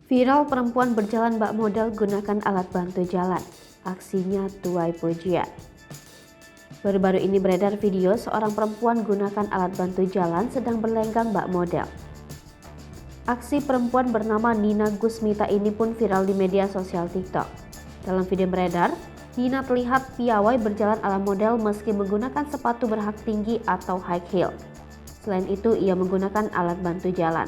Viral perempuan berjalan bak model gunakan alat bantu jalan. Aksinya tuai pujian. Baru-baru ini beredar video seorang perempuan gunakan alat bantu jalan sedang berlenggang bak model. Aksi perempuan bernama Nina Gusmita ini pun viral di media sosial TikTok. Dalam video beredar, Nina terlihat piawai berjalan ala model meski menggunakan sepatu berhak tinggi atau high heel. Selain itu, ia menggunakan alat bantu jalan.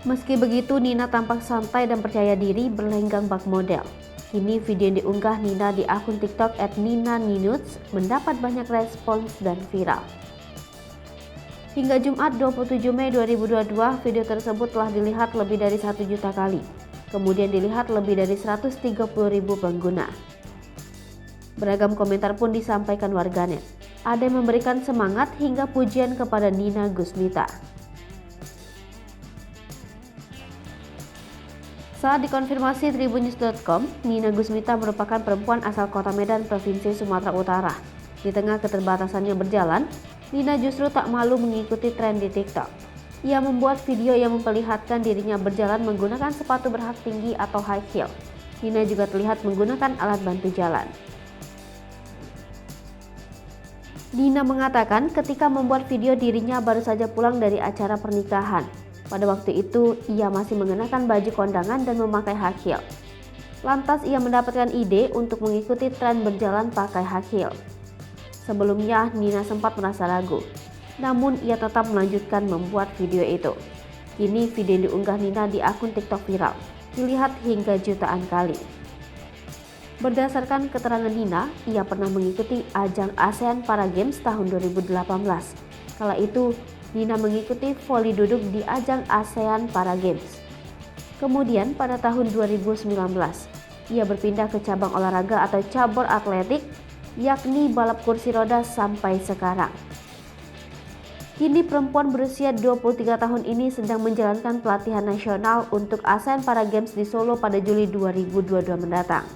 Meski begitu, Nina tampak santai dan percaya diri berlenggang bak model. Kini video yang diunggah Nina di akun TikTok @nina_ninuts mendapat banyak respons dan viral. Hingga Jumat 27 Mei 2022, video tersebut telah dilihat lebih dari 1 juta kali. Kemudian dilihat lebih dari 130.000 pengguna. Beragam komentar pun disampaikan warganet. Ada yang memberikan semangat hingga pujian kepada Nina Gusmita. Saat dikonfirmasi tribunnews.com, Nina Gusmita merupakan perempuan asal kota Medan, Provinsi Sumatera Utara. Di tengah keterbatasannya berjalan, Nina justru tak malu mengikuti tren di TikTok. Ia membuat video yang memperlihatkan dirinya berjalan menggunakan sepatu berhak tinggi atau high heel. Nina juga terlihat menggunakan alat bantu jalan. Nina mengatakan ketika membuat video dirinya baru saja pulang dari acara pernikahan. Pada waktu itu, ia masih mengenakan baju kondangan dan memakai high heel. Lantas ia mendapatkan ide untuk mengikuti tren berjalan pakai high heel. Sebelumnya, Nina sempat merasa ragu. Namun, ia tetap melanjutkan membuat video itu. Kini video yang diunggah Nina di akun TikTok viral, dilihat hingga jutaan kali. Berdasarkan keterangan Nina, ia pernah mengikuti ajang ASEAN Para Games tahun 2018. Kala itu, Nina mengikuti voli duduk di ajang ASEAN Para Games. Kemudian pada tahun 2019, ia berpindah ke cabang olahraga atau cabur atletik, yakni balap kursi roda sampai sekarang. Kini perempuan berusia 23 tahun ini sedang menjalankan pelatihan nasional untuk ASEAN Para Games di Solo pada Juli 2022 mendatang.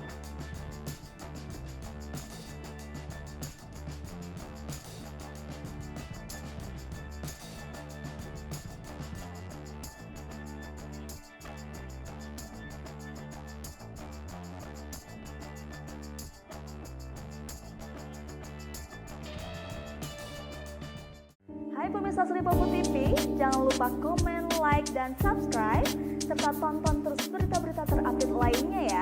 Hai pemirsa Selipopo TV, jangan lupa komen, like, dan subscribe, serta tonton terus berita-berita terupdate lainnya ya.